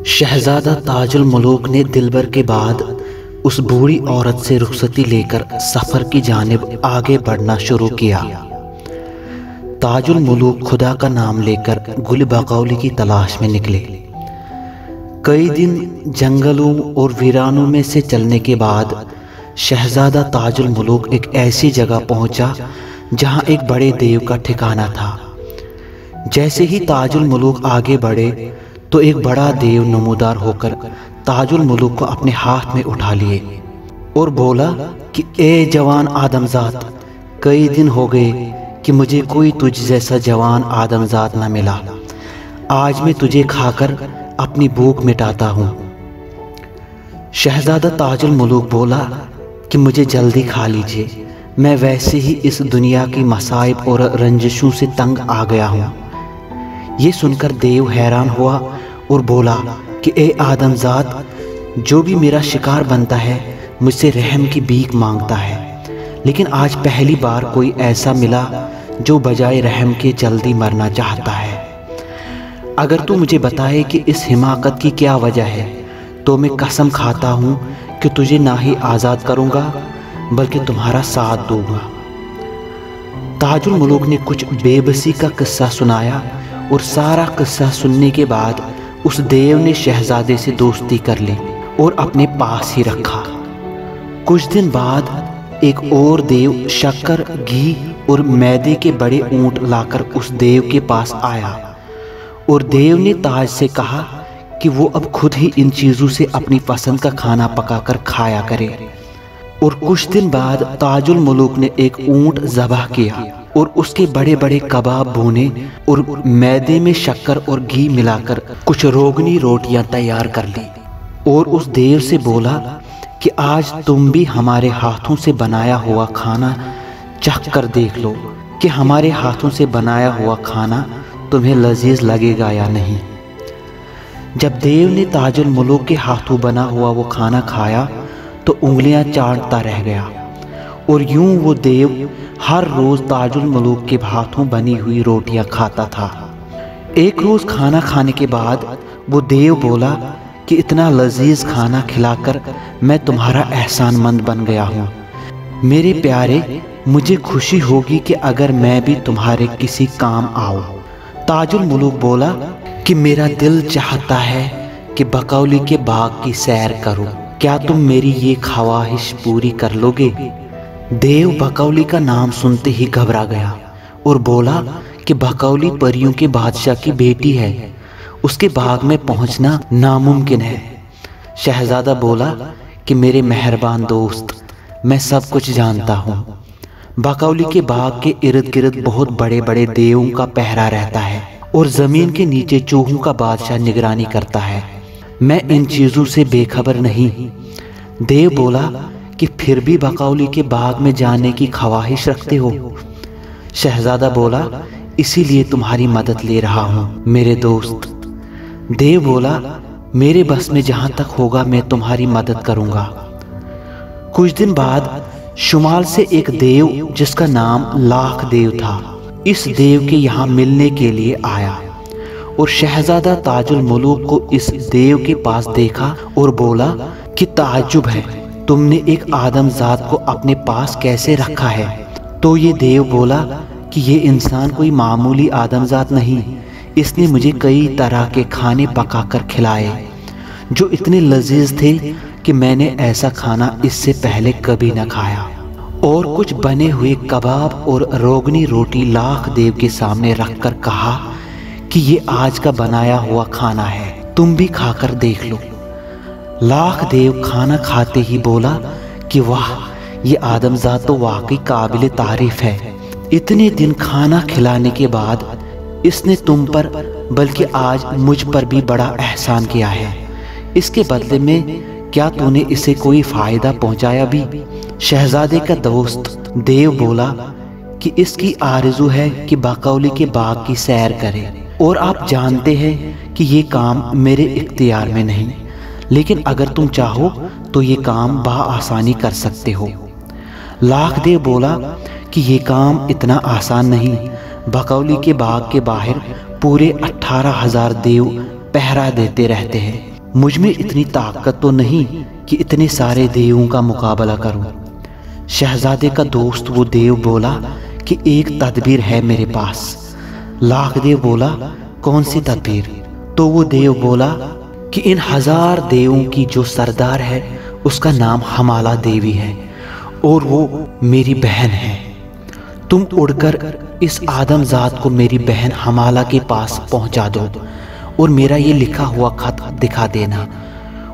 शहजादा ताजुल मलूक ने दिलबर के बाद उस बूढ़ी औरत से रुखसती लेकर सफ़र की जानिब आगे बढ़ना शुरू किया। ताजुल मलूक खुदा का नाम लेकर गुल बकौली की तलाश में निकले। कई दिन जंगलों और वीरानों में से चलने के बाद शहजादा ताजुल मलूक एक ऐसी जगह पहुंचा जहां एक बड़े देव का ठिकाना था। जैसे ही ताजुल मलूक आगे बढ़े तो एक बड़ा देव नमूदार होकर ताजुल मलूक को अपने हाथ में उठा लिए और बोला कि ए जवान आदमजात, कई दिन हो गए कि मुझे कोई तुझ जैसा जवान आदमजात न मिला। आज मैं तुझे खाकर अपनी भूख मिटाता हूँ। शहजादा ताजुल मलूक बोला कि मुझे जल्दी खा लीजिए, मैं वैसे ही इस दुनिया की मसाइब और रंजिशों से तंग आ गया हूँ। ये सुनकर देव हैरान हुआ और बोला कि ए आदमजात, जो भी मेरा शिकार बनता है मुझसे रहम की भीख मांगता है, लेकिन आज पहली बार कोई ऐसा मिला जो बजाय रहम के जल्दी मरना चाहता है। अगर तू मुझे बताए कि इस हिमाकत की क्या वजह है तो मैं कसम खाता हूँ कि तुझे ना ही आज़ाद करूँगा बल्कि तुम्हारा साथ दूंगा। ताजुल मलूक ने कुछ बेबसी का किस्सा सुनाया और सारा किस्सा सुनने के बाद उस देव ने शहजादे से दोस्ती कर ली और अपने पास ही रखा। कुछ दिन बाद एक और देव शक्कर, घी और मैदे के बड़े ऊंट लाकर उस देव के पास आया और देव ने ताज से कहा कि वो अब खुद ही इन चीज़ों से अपनी पसंद का खाना पकाकर खाया करे। और कुछ दिन बाद ताजुल मलूक ने एक ऊंट ज़बह किया और उसके बड़े बड़े कबाब भूने और मैदे में शक्कर और घी मिलाकर कुछ रोगनी रोटियां तैयार कर ली और उस देव से बोला कि आज तुम भी हमारे हाथों से बनाया हुआ खाना चख कर देख लो कि हमारे हाथों से बनाया हुआ खाना तुम्हें लजीज लगेगा या नहीं। जब देव ने ताजुल मलूक के हाथों बना हुआ वो खाना खाया तो उंगलियां चाटता रह गया और यूं वो देव हर रोज ताजुल मलूक के हाथों बनी हुई रोटियां खाता था। एक रोज खाना खाने के बाद वो देव बोला कि इतना लजीज खाना खिलाकर मैं तुम्हारा एहसानमंद बन गया हूँ। मेरे प्यारे, मुझे खुशी होगी कि अगर मैं भी तुम्हारे किसी काम आऊँ। ताजुल मलूक बोला कि मेरा दिल चाहता है कि बकौली के बाग की सैर करूं, क्या तुम मेरी ये ख्वाहिश पूरी कर लोगे? देव बकौली का नाम सुनते ही घबरा गया और बोला कि बकौली परियों के बादशाह की बेटी है, उसके बाग में पहुंचना नामुमकिन है। शहजादा बोला कि मेरे मेहरबान दोस्त, मैं सब कुछ जानता हूँ। बकौली के बाग के इर्द गिर्द बहुत बड़े बड़े देवों का पहरा रहता है और जमीन के नीचे चूहों का बादशाह निगरानी करता है। मैं इन चीज़ों से बेखबर नहीं। देव बोला कि फिर भी बकौली के बाग में जाने की ख्वाहिश रखते हो? शहजादा बोला, इसीलिए तुम्हारी मदद ले रहा हूँ मेरे दोस्त। देव बोला, मेरे बस में जहाँ तक होगा मैं तुम्हारी मदद करूँगा। कुछ दिन बाद शुमाल से एक देव जिसका नाम लाख देव था, इस देव के यहाँ मिलने के लिए आया और शहजादा ताजुल मलूक को इस देव के पास देखा और बोला कि ताज्जुब है, तुमने एक आदमजात को अपने पास कैसे रखा है? तो ये देव बोला कि ये इंसान कोई मामूली आदमजात नहीं, इसने मुझे कई तरह के खाने पकाकर खिलाए जो इतने लजीज थे कि मैंने ऐसा खाना इससे पहले कभी न खाया। और कुछ बने हुए कबाब और रोगनी रोटी लाख देव के सामने रखकर कहा कि ये आज का बनाया हुआ खाना है, तुम भी खाकर देख लो। लाख देव खाना खाते ही बोला कि वाह, ये आदमजात तो वाकई काबिल तारीफ है। इतने दिन खाना खिलाने के बाद इसने तुम पर बल्कि आज मुझ पर भी बड़ा एहसान किया है। इसके बदले में क्या तूने इसे कोई फायदा पहुंचाया भी? शहजादे का दोस्त देव बोला कि इसकी आरज़ू है कि बकौली के बाग की सैर करे और आप जानते हैं कि ये काम मेरे इख्तियार में नहीं, लेकिन अगर तुम चाहो तो ये काम बआसानी कर सकते हो। लाख देव बोला कि ये काम इतना आसान नहीं। बकौली के बाग के बाहर पूरे 18,000 देव पहरा देते रहते हैं। मुझ में इतनी ताकत तो नहीं कि इतने सारे देवों का मुकाबला करूं। शहजादे का दोस्त वो देव बोला कि एक तदबीर है मेरे पास। लाख देव बोला, कौन सी तदबीर? तो वो देव बोला कि इन 1000 देवों की जो सरदार है उसका नाम हमाला देवी है और वो मेरी बहन है। तुम उड़कर इस आदमजात को मेरी बहन हमाला के पास पहुंचा दो और मेरा ये लिखा हुआ खत दिखा देना।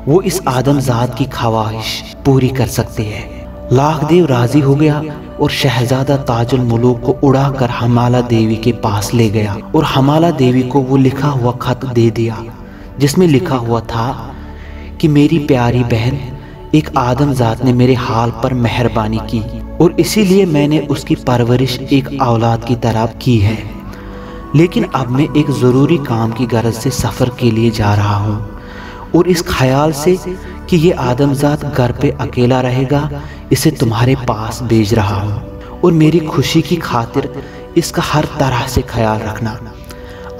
वो इस आदमजात की ख्वाहिश पूरी कर सकते हैं। लाख देव राजी हो गया और शहजादा ताजुल मुलूक को उड़ाकर हमाला देवी के पास ले गया और हमाला देवी को वो लिखा हुआ खत दे दिया, जिसमें लिखा हुआ था कि मेरी प्यारी बहन, एक आदमजात ने मेरे हाल पर मेहरबानी की और इसीलिए मैंने उसकी परवरिश एक औलाद की तरह की है। लेकिन अब मैं एक ज़रूरी काम की गरज से सफ़र के लिए जा रहा हूँ और इस ख्याल से कि ये आदमजात घर पे अकेला रहेगा, इसे तुम्हारे पास भेज रहा हूँ और मेरी खुशी की खातिर इसका हर तरह से ख्याल रखना।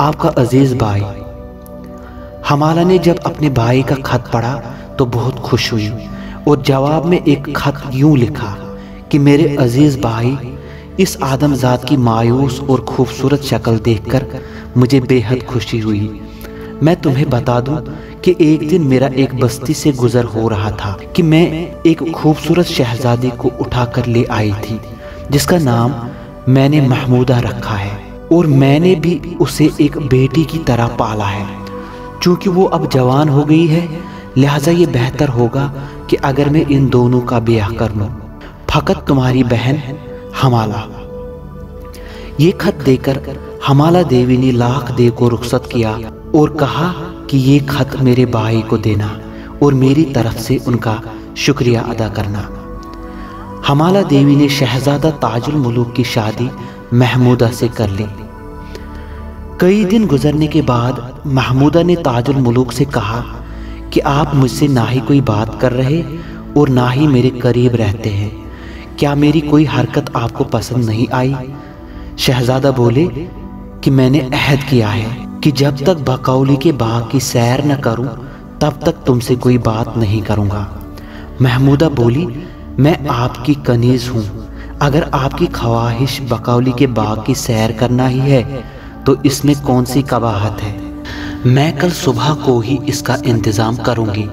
आपका अजीज़ भाई। हमाला ने जब अपने भाई का खत पढ़ा तो बहुत खुश हुई और जवाब में एक खत यूं लिखा कि मेरे अजीज़ भाई, इस आदमजात की मायूस और खूबसूरत शक्ल देखकर मुझे बेहद खुशी हुई। मैं तुम्हें बता दूं कि एक दिन मेरा एक बस्ती से गुजर हो रहा था कि मैं एक खूबसूरत शहजादी को उठाकर ले आई थी, जिसका नाम मैंने महमूदा रखा है और मैंने भी उसे एक बेटी की तरह पाला है। चूँकि वो अब जवान हो गई है, लिहाजा ये बेहतर होगा कि अगर मैं इन दोनों का ब्याह कर लूं। फकत तुम्हारी बहन हमाला। ये खत देकर हमाला देवी ने लाख देव को रुखसत किया और कहा कि ये खत मेरे भाई को देना और मेरी तरफ से उनका शुक्रिया अदा करना। हमाला देवी ने शहजादा ताजुल मुलूक की शादी महमूदा से कर ली। कई दिन गुजरने के बाद महमूदा ने ताजुल मुलूक से कहा कि आप मुझसे ना ही कोई बात कर रहे और ना ही मेरे करीब रहते हैं। क्या मेरी कोई हरकत आपको पसंद नहीं आई? शहजादा बोले कि मैंने अहद किया है कि जब तक बकौली के बाग की सैर न करूं तब तक तुमसे कोई बात नहीं करूंगा। महमूदा बोली, मैं आपकी कनीज हूं। अगर आपकी ख्वाहिश बकौली के बाग की सैर करना ही है तो इसमें कौन सी कबाहत है। मैं कल सुबह को ही इसका इंतज़ाम करूंगी।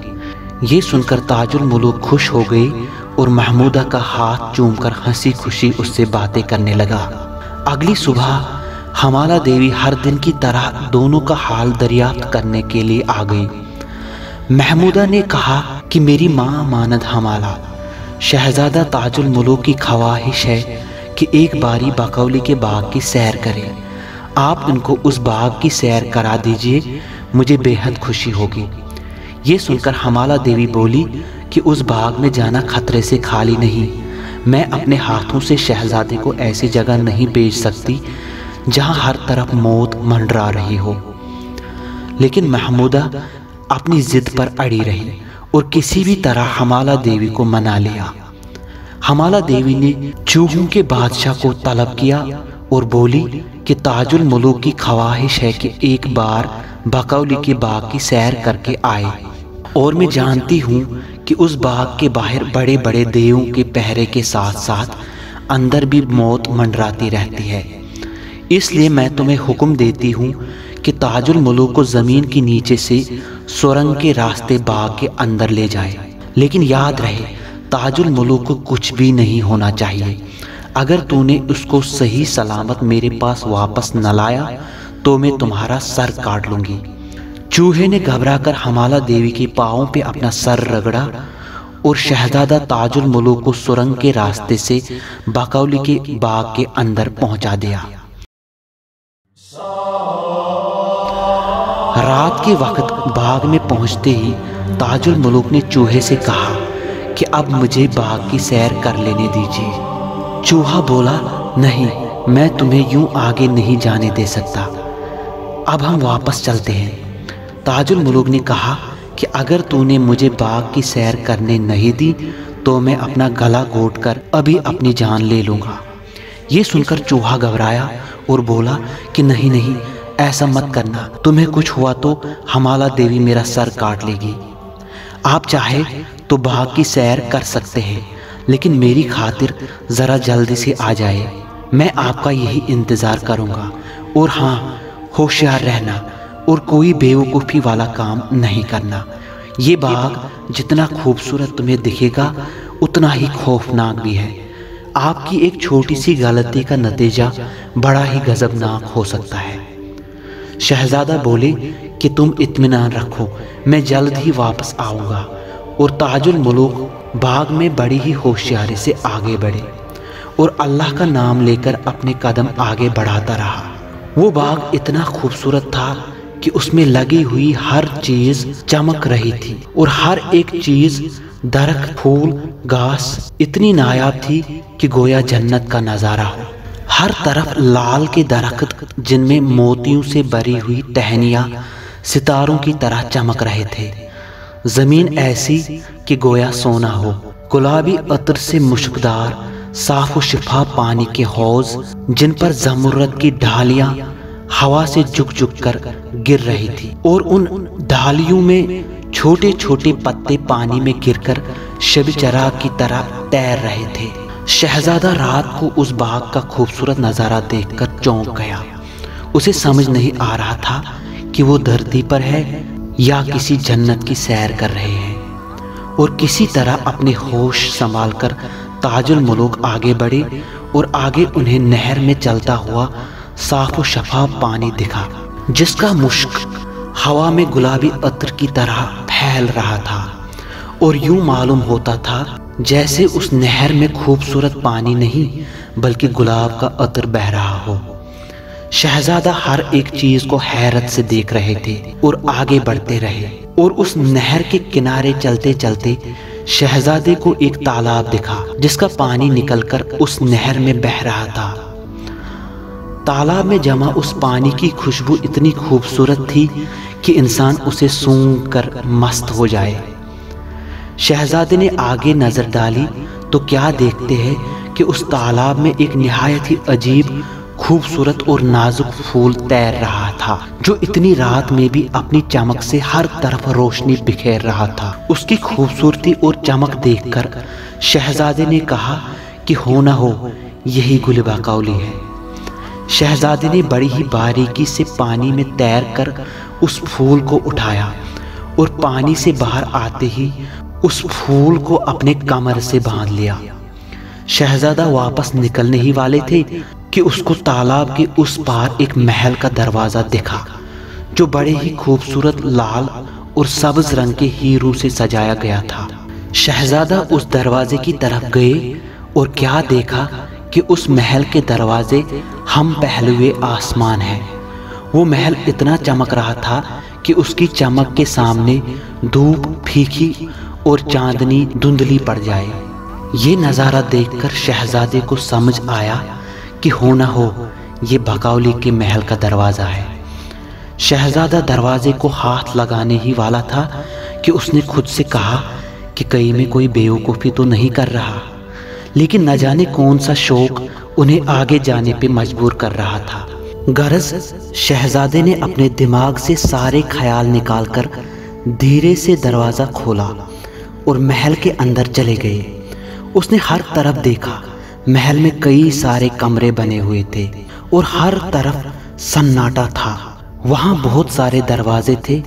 ये सुनकर ताजुल मुलूक खुश हो गई और महमूदा का हाथ चूमकर हंसी खुशी उससे बातें करने लगा। अगली सुबह हमाला देवी हर दिन की तरह दोनों का हाल दरियाफ्त करने के लिए आ गई। महमूदा ने कहा कि मेरी माँ मानद हमाला, शहजादा ताजुल मुलूक की ख्वाहिश है कि एक बारी बकौली के बाग की सैर करें। आप इनको उस बाग की सैर करा दीजिए, मुझे बेहद खुशी होगी। ये सुनकर हमाला देवी बोली कि उस बाग में जाना खतरे से खाली नहीं। मैं अपने हाथों से शहजादे को ऐसी जगह नहीं भेज सकती जहां हर तरफ मौत मंडरा रही हो। लेकिन महमूदा अपनी जिद पर अड़ी रही और किसी भी तरह हमाला देवी को मना लिया। हमाला देवी ने चूहों के बादशाह को तलब किया और बोली कि ताजुल मुलूक की ख्वाहिश है कि एक बार बकौली के बाग की सैर करके आए और मैं जानती हूँ कि उस बाग के बाहर बड़े बड़े देवों के पहरे के साथ साथ अंदर भी मौत मंडराती रहती है। इसलिए मैं तुम्हें हुक्म देती हूँ कि ताजुल मुलूक को ज़मीन के नीचे से सुरंग के रास्ते बाग के अंदर ले जाए। लेकिन याद रहे, ताजुल मुलूक को कुछ भी नहीं होना चाहिए। अगर तूने उसको सही सलामत मेरे पास वापस न लाया तो मैं तुम्हारा सर काट लूँगी। चूहे ने घबराकर हमाला देवी के पाँवों पे अपना सर रगड़ा और शहजादा ताजुल मुलूक को सुरंग के रास्ते से बकौली के बाग के अंदर पहुंचा दिया। रात के वक्त बाग में पहुंचते ही ताजुल मुलूक ने चूहे से कहा कि अब मुझे बाग की सैर कर लेने दीजिए। चूहा बोला, नहीं, मैं तुम्हें यूं आगे नहीं जाने दे सकता। अब हम वापस चलते हैं। ताजुल मुलूक ने कहा कि अगर तूने मुझे बाग की सैर करने नहीं दी तो मैं अपना गला घोट कर अभी अपनी जान ले लूँगा। ये सुनकर चूहा घबराया और बोला कि नहीं नहीं, ऐसा मत करना, तुम्हें कुछ हुआ तो हमाला देवी मेरा सर काट लेगी। आप चाहे तो बाग की सैर कर सकते हैं, लेकिन मेरी खातिर ज़रा जल्दी से आ जाए। मैं आपका यही इंतज़ार करूँगा। और हाँ, होशियार रहना और कोई बेवकूफ़ी वाला काम नहीं करना। ये बाग जितना खूबसूरत तुम्हें दिखेगा उतना ही खौफनाक भी है। आपकी एक छोटी सी गलती का नतीजा बड़ा ही गजबनाक हो सकता है। शहजादा बोले कि तुम इत्मीनान रखो, मैं जल्द ही वापस आऊँगा। और ताजुल मुलूक बाग में बड़ी ही होशियारी से आगे बढ़े और अल्लाह का नाम लेकर अपने कदम आगे बढ़ाता रहा। वो बाग इतना खूबसूरत था कि उसमें लगी हुई हर चीज चमक रही थी और हर एक चीज, दरख्त, फूल, घास इतनी नायाब थी कि गोया जन्नत का नजारा हो। हर तरफ लाल के दरख्त जिनमें मोतियों से भरी हुई टहनियां सितारों की तरह चमक रहे थे। जमीन ऐसी कि गोया सोना हो। गुलाबी अतर से मुश्कदार साफ व शिफाफ पानी के हौज जिन पर जमुर्रत की ढालियां हवा से झुक झुक कर गिर रही थी और उन ढालियों में छोटे छोटे पत्ते पानी में गिरकर शब चराग की तरह तैर रहे थे। शहजादा रात को उस बाग का खूबसूरत नजारा देखकर चौंक गया। उसे समझ नहीं आ रहा था कि वो धरती पर है या किसी जन्नत की सैर कर रहे हैं। और किसी तरह अपने होश संभालकर ताजुल मुलूक आगे बढ़े और आगे उन्हें नहर में चलता हुआ साफ व शफाफ पानी दिखा, जिसका मुश्क हवा में गुलाबी अतर की तरह फैल रहा था और यूं मालूम होता था जैसे उस नहर में खूबसूरत पानी नहीं बल्कि गुलाब का अतर बह रहा हो। शहजादा हर एक चीज को हैरत से देख रहे थे और आगे बढ़ते रहे। और उस नहर के किनारे चलते चलते शहजादे को एक तालाब दिखा जिसका पानी निकलकर उस नहर में बह रहा था। तालाब में जमा उस पानी की खुशबू इतनी खूबसूरत थी कि इंसान उसे सूंघ कर मस्त हो जाए। शहजादे ने आगे नजर डाली तो क्या देखते हैं कि उस तालाब में एक निहायत ही अजीब, खूबसूरत और नाजुक फूल तैर रहा था, जो इतनी रात में भी अपनी चमक से हर तरफ रोशनी बिखेर रहा था। उसकी खूबसूरती और चमक देखकर शहजादे ने कहा कि हो ना हो यही गुल बकौली है। शहजादे ने बड़ी ही बारीकी से पानी में तैरकर उस फूल को उठाया और पानी से बाहर आते ही उस फूल को अपने कमर से बांध लिया। शहजादा वापस निकलने ही वाले थे कि उसको तालाब के उस पार एक महल का दरवाजा दिखा, जो बड़े ही खूबसूरत लाल और सब्ज रंग के हीरों से सजाया गया था। शहजादा उस दरवाजे की तरफ गए और क्या देखा कि उस महल के दरवाजे हम पहलुए आसमान है। वो महल इतना चमक रहा था कि उसकी चमक के सामने धूप फीकी और चांदनी धुंधली पड़ जाए। ये नज़ारा देखकर शहजादे को समझ आया कि हो ना हो ये बकौली के महल का दरवाज़ा है। शहजादा दरवाजे को हाथ लगाने ही वाला था कि उसने खुद से कहा कि कहीं में कोई बेवकूफ़ी तो नहीं कर रहा, लेकिन न जाने कौन सा शौक उन्हें आगे जाने पे मजबूर कर रहा था। गरज शहजादे ने अपने दिमाग से सारे ख्याल निकालकर धीरे से दरवाज़ा खोला और महल के अंदर चले गए। उसने हर तरफ देखा। महल में कई सारे कमरे बने हुए थे और हर तरफ सन्नाटा था। वहाँ बहुत सारे दरवाजे थे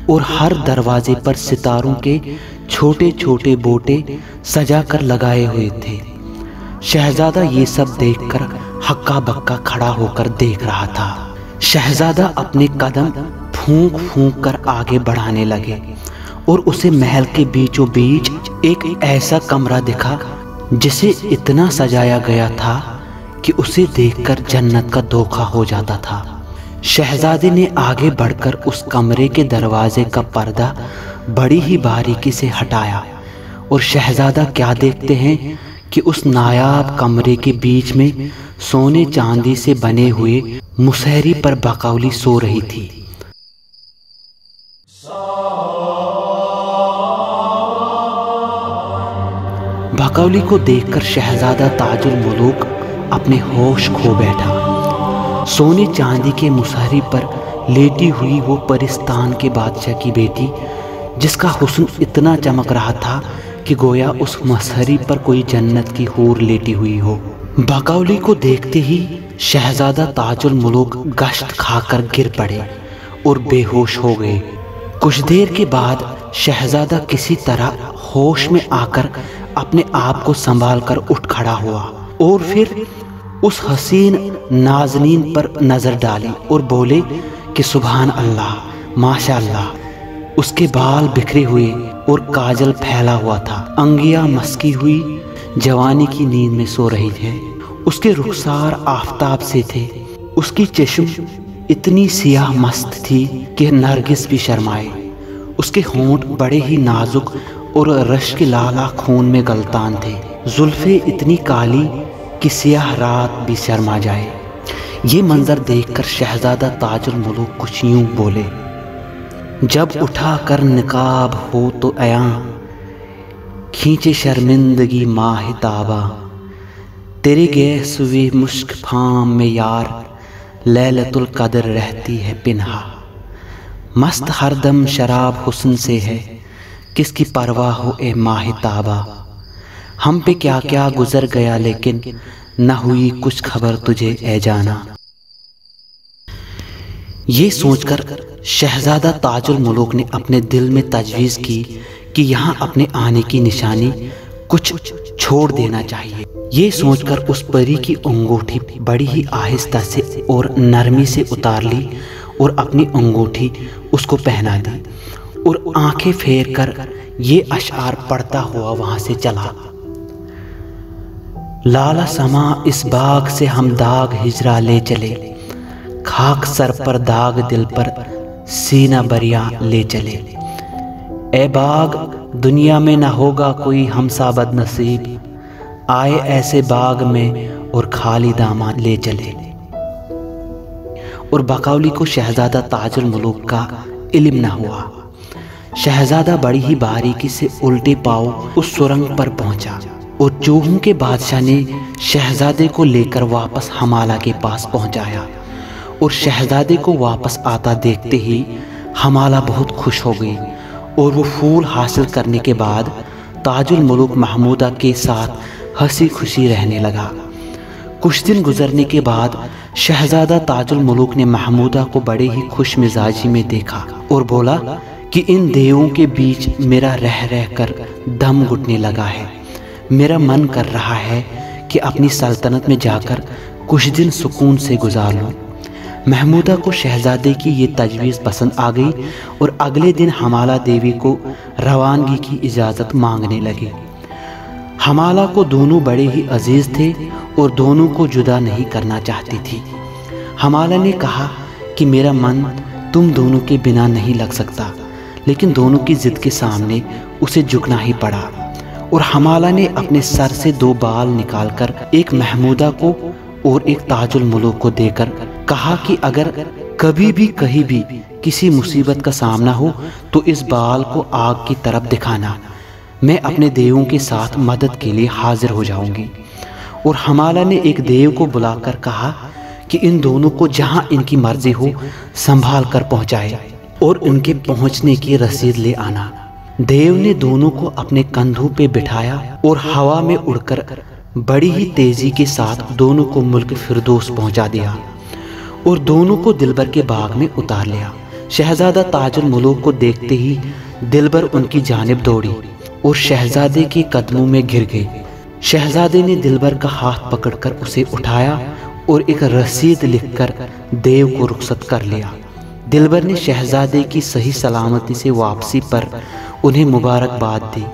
और हर दरवाजे पर सितारों के छोटे छोटे बोटे सजा कर लगाए हुए थे। शहजादा ये सब देखकर हक्का बक्का खड़ा होकर देख रहा था। शहजादा अपने कदम फूंक फूंक कर आगे बढ़ाने लगे और उसे महल के बीचों बीच एक ऐसा कमरा दिखा जिसे इतना सजाया गया था कि उसे देखकर जन्नत का धोखा हो जाता था। शहजादे ने आगे बढ़कर उस कमरे के दरवाजे का पर्दा बड़ी ही बारीकी से हटाया और शहजादा क्या देखते हैं कि उस नायाब कमरे के बीच में सोने चांदी से बने हुए मुसहरी पर बकौली सो रही थी। बकौली को देखकर शहजादा ताजुल मुलूक अपने होश खो बैठा। सोने चांदी के मुसहरी पर लेटी हुई वो परिस्तान के बादशाह की बेटी, जिसका हुस्न इतना चमक रहा था कि गोया उस मसहरी पर कोई जन्नत की हूर लेटी हुई हो। बकौली को देखते ही शहजादा ताजुल मुलूक गश्त खाकर गिर पड़े और बेहोश हो गए। कुछ देर के बाद शहजादा किसी तरह होश में आकर अपने आप को संभाल कर उठ खड़ा हुआ और फिर उस हसीन नाज़नीन पर नजर डाली और बोले कि सुभान अल्लाह, माशाअल्लाह। उसके बाल बिखरे हुए और काजल फैला हुआ था, अंगियां मस्की हुई जवानी की नींद में सो रही थे। उसके रुखसार आफताब से थे। उसकी चश्म इतनी सियाह मस्त थी कि नरगिस भी शर्माए। उसके होंठ बड़े ही नाजुक और रश्क लाला खून में गलतान थे। जुल्फे इतनी काली कि सियाह रात भी शर्मा जाए। ये मंजर देखकर शहजादा ताजुल मुलूक कुछ यूं बोले, जब उठा कर निकाब हो तो अयां खींचे शर्मिंदगी माह ताबा, तेरे गए सुवे मुश्क फाम में यार लैलतुल कदर रहती है पिन्हा। मस्त हरदम शराब हुस्न से है, किसकी परवाह हो ए माह ताबा। हम पे क्या क्या गुजर गया लेकिन न हुई कुछ खबर तुझे ए जाना। ये सोचकर शहजादा ताजुल मुलूक ने अपने दिल में तजवीज़ की कि यहाँ अपने आने की निशानी कुछ छोड़ देना चाहिए। ये सोचकर उस परी की अंगूठी बड़ी ही आहिस्ता से और नरमी से उतार ली और अपनी अंगूठी उसको पहना दी और आंखें फेर कर ये अशआर पढ़ता हुआ वहां से चला। लाला समा इस बाग से हम दाग हिजरा ले चले, खाक सर पर दाग दिल पर सीना बरिया ले चले। ए बाग दुनिया में न होगा कोई हमसा बदनसीब, आए ऐसे बाग में और खाली दामन ले चले। और बकौली को शहजादा ताजुल मुलूक का इल्म न हुआ। शहजादा बड़ी ही बारीकी से उल्टे पांव उस सुरंग पर पहुंचा और चूहों के बादशाह ने शहजादे को लेकर वापस हमाला के पास पहुंचाया। और शहजादे को वापस आता देखते ही हमाला बहुत खुश हो गई और वो फूल हासिल करने के बाद ताजुल मुलूक महमूदा के साथ हंसी खुशी रहने लगा। कुछ दिन गुजरने के बाद शहजादा ताजुल मुलूक ने महमूदा को बड़े ही खुश मिजाजी में देखा और बोला कि इन देवों के बीच मेरा रह रह कर दम घुटने लगा है। मेरा मन कर रहा है कि अपनी सल्तनत में जाकर कुछ दिन सुकून से गुजार लूं। महमूदा को शहजादे की ये तजवीज़ पसंद आ गई और अगले दिन हमाला देवी को रवानगी की इजाज़त मांगने लगे। हमाला को दोनों बड़े ही अजीज़ थे और दोनों को जुदा नहीं करना चाहती थी। हमाला ने कहा कि मेरा मन तुम दोनों के बिना नहीं लग सकता, लेकिन दोनों की जिद के सामने उसे झुकना ही पड़ा। और हमाला ने अपने सर से 2 बाल निकालकर एक महमूदा को और एक ताजुल मुलूक को देकर कहा कि अगर कभी भी कहीं भी किसी मुसीबत का सामना हो तो इस बाल को आग की तरफ दिखाना, मैं अपने देवों के साथ मदद के लिए हाजिर हो जाऊंगी। और हमाला ने एक देव को बुलाकर कहा कि इन दोनों को जहां इनकी मर्जी हो संभाल कर पहुंचाए और उनके पहुंचने की रसीद ले आना। देव ने दोनों को अपने कंधों पे बिठाया और हवा में उड़कर बड़ी ही तेजी के साथ दोनों को मुल्क फिरदौस पहुंचा दिया और दोनों को दिलबर के बाग में उतार लिया। शहजादा ताजुल मुलूक को देखते ही दिलबर उनकी जानिब दौड़ी और शहजादे के कदमों में घिर गई। शहजादे ने दिलबर का हाथ पकड़कर उसे उठाया और एक रसीद लिखकर देव को रुखसत कर लिया। दिलबर ने शहजादे की सही सलामती से वापसी पर उन्हें मुबारकबाद दी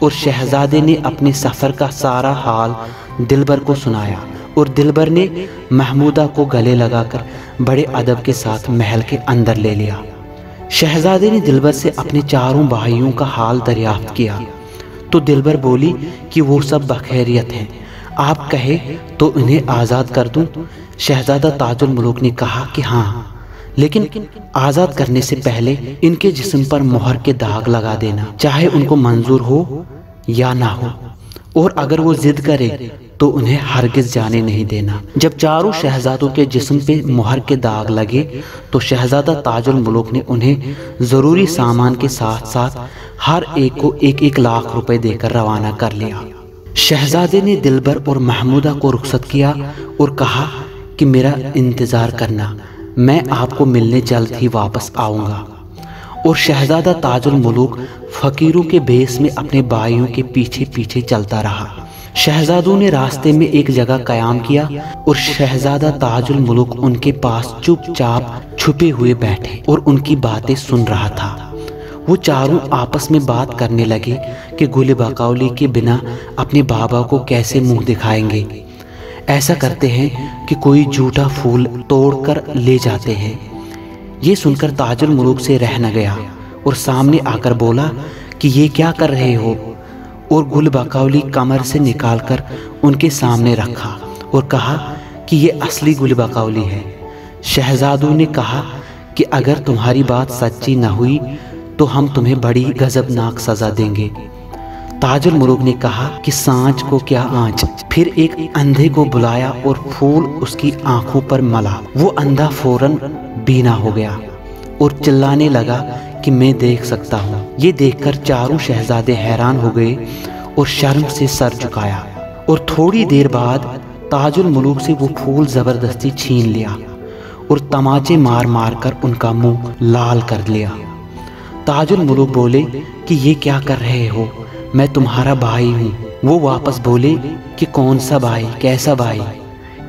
और शहजादे ने अपने सफ़र का सारा हाल दिलबर को सुनाया और दिलबर ने महमूदा को गले लगाकर बड़े अदब के साथ महल के अंदर ले लिया। शहजादे ने दिलबर से अपने चारों भाइयों का हाल दरियाफ्त किया तो दिलबर बोली कि वो सब बखैरियत हैं, आप कहे तो इन्हें आज़ाद कर दूं। शहजादा ताजुल मुलूक ने कहा कि हाँ, लेकिन आज़ाद करने से पहले इनके जिस्म पर मोहर के दाग लगा देना, चाहे उनको मंजूर हो या ना हो। और अगर वो जिद करे तो उन्हें हरगिज जाने नहीं देना। जब चारों शहजादों के जिस्म पे मुहर के दाग लगे तो शहजादा ताजुल मुल्क ने उन्हें ज़रूरी सामान के साथ साथ हर एक को 1-1 लाख रुपए देकर रवाना कर लिया। शहजादे ने दिलबर और महमूदा को रुखसत किया और कहा कि मेरा इंतज़ार करना, मैं आपको मिलने जल्द ही वापस आऊँगा। और शहजादा ताजुल मुल्क फ़कीरों के भेस में अपने भाइयों के पीछे पीछे चलता रहा। शहजादों ने रास्ते में एक जगह क़याम किया और शहजादा ताजुल मुल्क उनके पास चुपचाप छुपे हुए बैठे और उनकी बातें सुन रहा था। वो चारों आपस में बात करने लगे कि गुल बकौली के बिना अपने बाबा को कैसे मुंह दिखाएंगे। ऐसा करते हैं कि कोई झूठा फूल तोड़कर ले जाते हैं। ये सुनकर ताजुल मुल्क से रह न गया और सामने आकर बोला कि ये क्या कर रहे हो, और गुल बकौली कमर से निकालकर उनके सामने रखा और कहा कि ये असली गुल बकौली है। शहजादों ने कहा कि अगर तुम्हारी बात सच्ची न हुई तो हम तुम्हें बड़ी गजबनाक सज़ा देंगे। ताजुल मुल्क ने कहा कि सांझ को क्या आँच। फिर एक अंधे को बुलाया और फूल उसकी आंखों पर मला। वो अंधा फौरन बीना हो गया और चिल्लाने लगा कि मैं देख सकता हूँ। ये देखकर चारों शहजादे हैरान हो गए और शर्म से सर झुकाया। और थोड़ी देर बाद ताजुल मुल्क से वो फूल ज़बरदस्ती छीन लिया और तमाचे मार मार कर उनका मुंह लाल कर लिया। ताजुल मुल्क बोले कि ये क्या कर रहे हो, मैं तुम्हारा भाई हूँ। वो वापस बोले कि कौन सा भाई, कैसा भाई,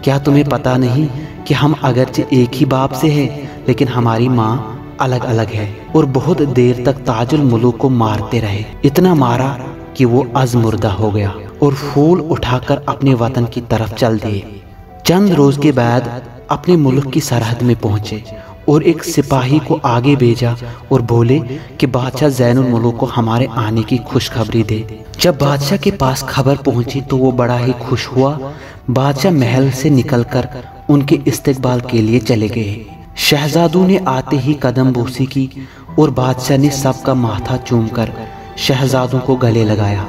क्या तुम्हें पता नहीं कि हम अगरचे एक ही बाप से हैं लेकिन हमारी माँ अलग अलग है। और बहुत देर तक ताजुल मुल्क को मारते रहे, इतना मारा कि वो अज़मुर्दा हो गया और फूल उठाकर अपने वतन की तरफ चल दिए। चंद रोज के बाद अपने मुल्क की सरहद में पहुंचे और एक सिपाही को आगे भेजा और बोले कि बादशाह ज़ैनुल मुल्क को हमारे आने की खुशखबरी दे। जब बादशाह के पास खबर पहुंची तो वो बड़ा ही खुश हुआ। बादशाह महल से निकलकर उनके इस्तकबाल के लिए चले गए। शहजादों ने आते ही कदम बोसी की और बादशाह ने सबका माथा चूमकर शहजादों को गले लगाया।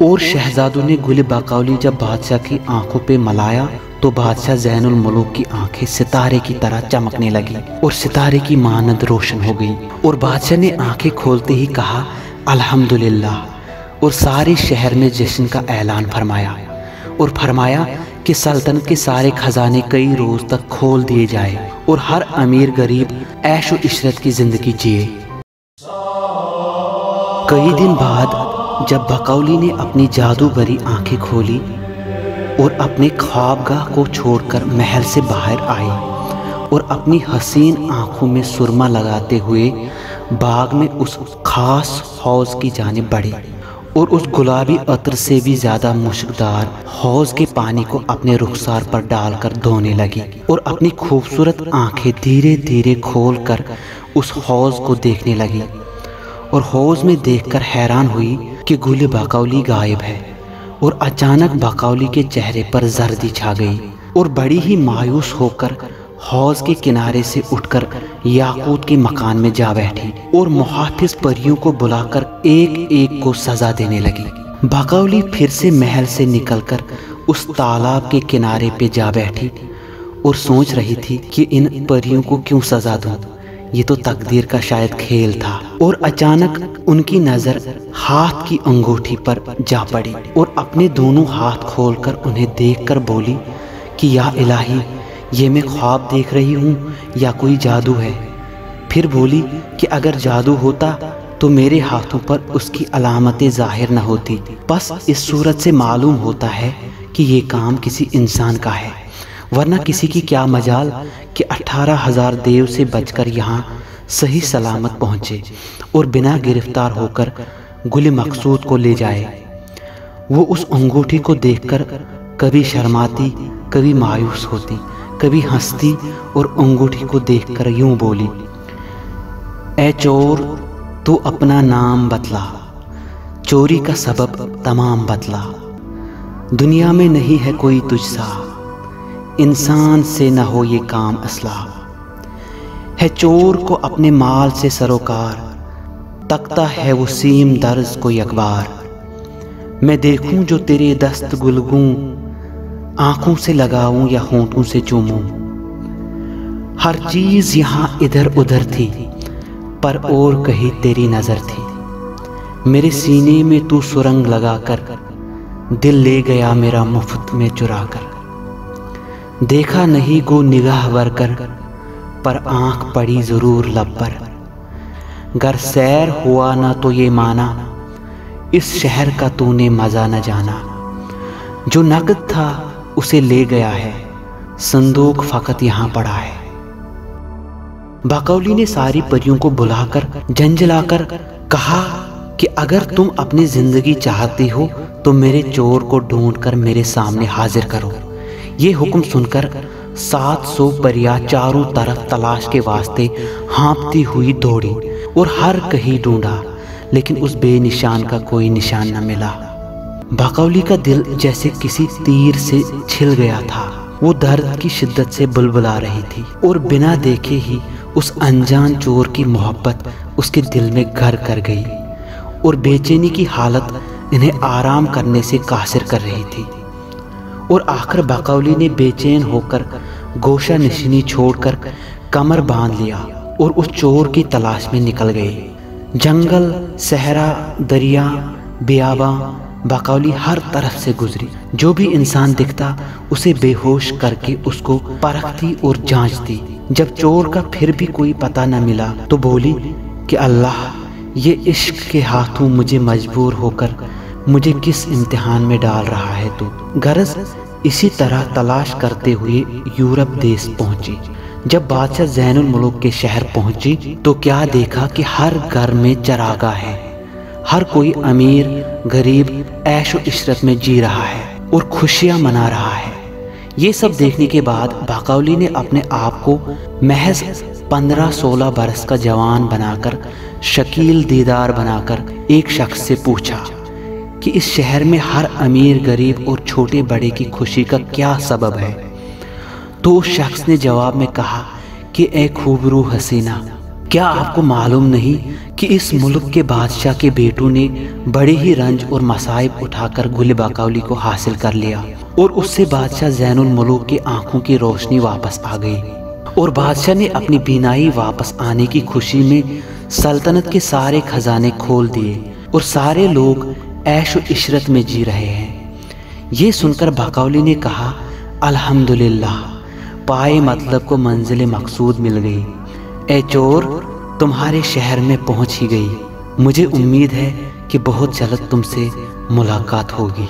और शहजादों ने गुल बकौली जब बादशाह की आंखों पे मलाया तो बादशाह ज़ैनुल मुल्क की आंखें सितारे की तरह चमकने लगी और सितारे की मानद रोशन हो गई। और बादशाह ने आंखें खोलते ही कहा अल्हम्दुलिल्लाह, और सारे शहर में जश्न का ऐलान फरमाया और फरमाया कि सल्तनत के सारे खजाने कई रोज तक खोल दिए जाए और हर अमीर गरीब ऐशो इशरत की जिंदगी जिए। कई दिन बाद जब बकौली ने अपनी जादू भरी आंखें खोली और अपने ख्वाबगाह को छोड़कर महल से बाहर आई और अपनी हसीन आंखों में सुरमा लगाते हुए बाग में उस खास हौज की जानिब बढ़ी और उस गुलाबी अतर से भी ज्यादा मुश्कदार हौज के पानी को अपने रुखसार पर डालकर धोने लगी और अपनी खूबसूरत आंखें धीरे धीरे खोलकर उस हौज को देखने लगी। और हौज में देखकर हैरान हुई कि गुल बकौली गायब है। और अचानक बकौली के चेहरे पर जर्दी छा गई और बड़ी ही मायूस होकर हौज के किनारे से उठकर याकूत के मकान में जा बैठी और मुहाफिज परियों को बुलाकर एक एक को सजा देने लगी। बकौली फिर से महल से निकलकर उस तालाब के किनारे पे जा बैठी और सोच रही थी कि इन परियों को क्यों सजा दूं, ये तो तकदीर का शायद खेल था। और अचानक उनकी नजर हाथ की अंगूठी पर जा पड़ी और अपने दोनों हाथ खोलकर उन्हें देखकर बोली कि या इलाही, ये मैं ख्वाब देख रही हूँ या कोई जादू है। फिर बोली कि अगर जादू होता तो मेरे हाथों पर उसकी अलामतें जाहिर न होती। बस इस सूरत से मालूम होता है कि ये काम किसी इंसान का है, वरना किसी की क्या मजाल कि 18,000 देव से बचकर यहाँ सही सलामत पहुँचे और बिना गिरफ्तार होकर गुल मकसूद को ले जाए। वो उस अंगूठी को देखकर कभी शर्माती, कभी मायूस होती, कभी हंसती और अंगूठी को देखकर यूं बोली, ए चोर, तू अपना नाम बतला, चोरी का सबब तमाम बतला। दुनिया में नहीं है कोई तुझसा, इंसान से न हो ये काम असला। है चोर को अपने माल से सरोकार, तकता है वो सीम दर्ज को यकबार। मैं देखूं जो तेरे दस्त गुलगूं, आंखों से लगाऊं या होंठों से चूमूं। हर चीज यहां इधर उधर थी, पर और कहीं तेरी नजर थी। मेरे सीने में तू सुरंग लगाकर दिल ले गया मेरा मुफ्त में चुराकर। देखा नहीं गो निगाह भरकर, पर आंख पड़ी जरूर लब पर। गर सैर हुआ ना तो ये माना, इस शहर का तूने मजा न जाना। जो नकद था उसे ले गया है, संदूक फकत यहां पड़ा है। बाकौली ने सारी परियों को बुलाकर झंझलाकर कहा कि अगर तुम अपनी जिंदगी चाहती हो तो मेरे चोर को ढूंढकर मेरे सामने हाजिर करो। ये हुक्म सुनकर 700 परियां चारों तरफ तलाश के वास्ते हाँपती हुई दौड़ी और हर कहीं ढूंढा, लेकिन उस बेनिशान का कोई निशान न मिला। बाकौली का दिल जैसे किसी तीर से छिल गया था। वो दर्द की शिद्दत से बुलबुला रही थी और बिना देखे ही उस अनजान चोर की मोहब्बत उसके दिल में घर कर गई और बेचैनी की हालत इन्हें आराम करने से कासिर कर रही थी। और आखिर बाकौली ने बेचैन होकर गोशा निशिनी छोड़कर कमर बांध लिया और उस चोर की तलाश में निकल गए। जंगल, सहरा, दरिया, बियाबा, बाकौली हर तरफ से गुजरी। जो भी इंसान दिखता उसे बेहोश करके उसको परखती और जांचती। जब चोर का फिर भी कोई पता न मिला तो बोली कि अल्लाह, ये इश्क के हाथों मुझे मजबूर होकर मुझे किस इम्तिहान में डाल रहा है तू। गरज इसी तरह तलाश करते हुए यूरोप देश पहुंची। जब बादशाह ज़ैनुल मुल्क के शहर पहुंची तो क्या देखा कि हर घर में चरागा है। हर कोई अमीर गरीब ऐशो इशरत में जी रहा है और खुशियां मना रहा है। ये सब देखने के बाद बाकौली ने अपने आप को महज 15-16 बरस का जवान बनाकर, शकील दीदार बनाकर एक शख्स से पूछा कि इस शहर में हर अमीर गरीब और छोटे बड़े की खुशी का क्या सबब है। तो उस शख्स ने जवाब में कहा कि ए खूबरू हसीना, क्या आपको मालूम नहीं कि इस मुल्क के बादशाह के बेटों ने बड़े ही रंज और मसाइब उठाकर गुल बाकौली को हासिल कर लिया और उससे बादशाह ज़ैनुल मुल्क की आंखों की रोशनी वापस आ गई और बादशाह ने अपनी बीनाई वापस आने की खुशी में सल्तनत के सारे खजाने खोल दिए और सारे लोग ऐशो इशरत में जी रहे हैं। ये सुनकर बाकौली ने कहा, अल्हम्दुलिल्लाह, पाए मतलब को मंजिल मकसूद मिल गई। ए चोर, तुम्हारे शहर में पहुंच ही गई। मुझे उम्मीद है कि बहुत जल्द तुमसे मुलाकात होगी।